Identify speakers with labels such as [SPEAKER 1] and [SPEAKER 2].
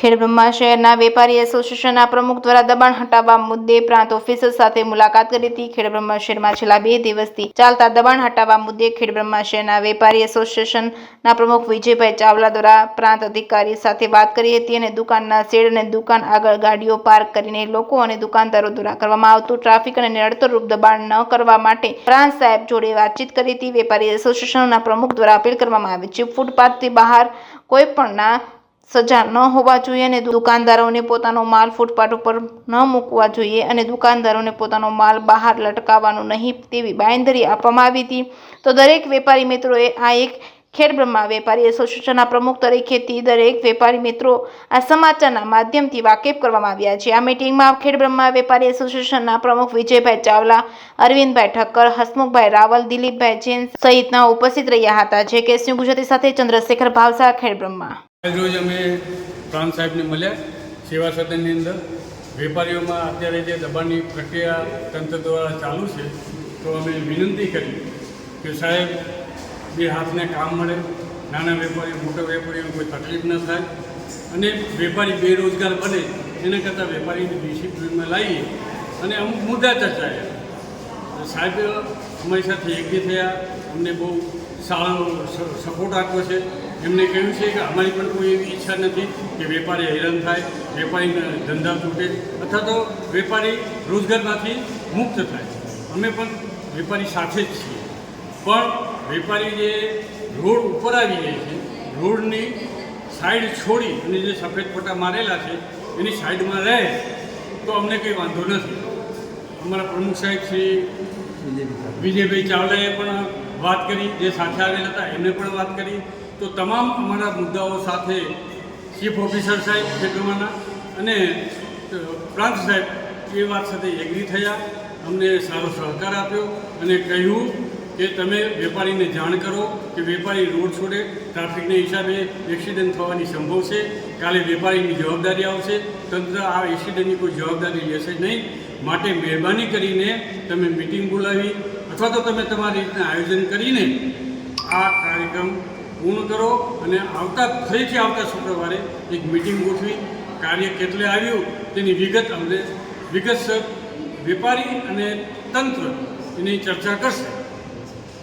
[SPEAKER 1] ખેડબ્રહ્મા શહેરના વેપારી એસોસિએશનના પ્રમુખ દ્વારા દબાણ હટાવવા મુદ્દે પ્રાંત ઓફિસર સાથે મુલાકાત કરી હતી। ખેડબ્રહ્મા શહેરમાં છેલ્લા 2 દિવસથી ચાલતા દબાણ હટાવવા મુદ્દે ખેડબ્રહ્મા શહેરના વેપારી એસોસિએશનના પ્રમુખ વિજયભાઈ ચાવલા દ્વારા પ્રાંત અધિકારી સાથે વાત કરી હતી અને દુકાનના શેડ અને દુકાન આગળ ગાડીઓ પાર્ક કરીને લોકો અને દુકાનદારો દ્વારા કરવામાં આવતું ટ્રાફિક અને નડતરરૂપ દબાણ ન કરવા માટે પ્રાંત સાહેબ જોડે વાતચીત કરી હતી। વેપારી એસોસિએશનના પ્રમુખ દ્વારા અપીલ કરવામાં આવી છે ફૂટપાથથી બહાર કોઈ પણના સજા ન હોવા જોઈએ અને દુકાનદારોને પોતાનો માલ ફૂટપાથ ઉપર ન મૂકવા જોઈએ અને દુકાનદારોને પોતાનો માલ બહાર લટકાવવાનો નહીં તેવી બાંયધરી આપવામાં આવી હતી। તો દરેક વેપારી મિત્રોએ આ એક ખેડબ્રહ્મા વેપારી એસોસિએશનના પ્રમુખ તરીકેથી દરેક વેપારી મિત્રો આ સમાચારના માધ્યમથી વાકેફ કરવામાં આવ્યા છે। આ મીટિંગમાં ખેડબ્રહ્મા વેપારી એસોસિએશનના પ્રમુખ વિજયભાઈ ચાવલા, અરવિંદભાઈ ઠક્કર, હસમુખભાઈ રાવલ, દિલીપભાઈ જૈન સહિતના ઉપસ્થિત રહ્યા હતા। જે કે ન્યૂઝ ગુજરાતી સાથે ચંદ્રશેખર ભાવસા, ખેડબ્રહ્મા।
[SPEAKER 2] રોજ અમે પ્રાંત સાહેબને મળ્યા સેવા સદનની અંદર। વેપારીઓમાં અત્યારે જે દબાણની પ્રક્રિયા તંત્ર દ્વારા ચાલુ છે, તો અમે વિનંતી કરી કે સાહેબ બે હાથને કામ મળે, નાના વેપારીઓ મોટા વેપારીઓને કોઈ તકલીફ ન થાય અને વેપારી બેરોજગાર બને એના કરતાં વેપારીની ડિસિપ્લિનમાં લાવીએ અને અમુક મુદ્દા ચર્ચાયા। સાહેબ અમારી સાથે એકઠી થયા, અમને બહુ સારો સપોર્ટ આપ્યો છે। એમને કહ્યું છે કે અમારી પણ કોઈ એવી ઈચ્છા નથી કે વેપારી હેરાન થાય, વેપારીના ધંધા તૂટે અથવા તો વેપારી રોજગારમાંથી મુક્ત થાય। અમે પણ વેપારી સાથે જ છીએ, પણ વેપારી જે રોડ ઉપર આવી જાય છે, રોડની સાઈડ છોડી અને જે સફેદ પટ્ટા મારેલા છે એની સાઈડમાં રહે તો અમને કંઈ વાંધો નથી। અમારા પ્રમુખ સાહેબ શ્રી વિજયભાઈ ચાવલાએ પણ વાત કરી, જે સાથે આવેલા હતા એમને પણ વાત કરી। તો તમામ અમારા મુદ્દાઓ સાથે ચીફ ઓફિસર સાહેબ ખેડબ્રહ્માના અને પ્રાંત સાહેબ એ વાત સાથે એગ્રી થયા, અમને સારો સહકાર આપ્યો અને કહ્યું કે તમે વેપારીને જાણ કરો કે વેપારી રોડ છોડે, ટ્રાફિકના હિસાબે એક્સિડન્ટ થવાની સંભવ છે, કાલે વેપારીની જવાબદારી આવશે, તંત્ર આ એક્સિડન્ટની કોઈ જવાબદારી લેશે નહીં, માટે મહેરબાની કરીને તમે મિટિંગ બોલાવી અથવા તો તમે તમારી રીતના આયોજન કરીને આ કાર્યક્રમ પૂર્ણ કરો અને ફરીથી આવતા શુક્રવારે એક મિટિંગ ગોઠવી કાર્ય કેટલે આવ્યું તેની વિગત અમને વિગતસર વેપારી અને તંત્ર એની ચર્ચા કરશે।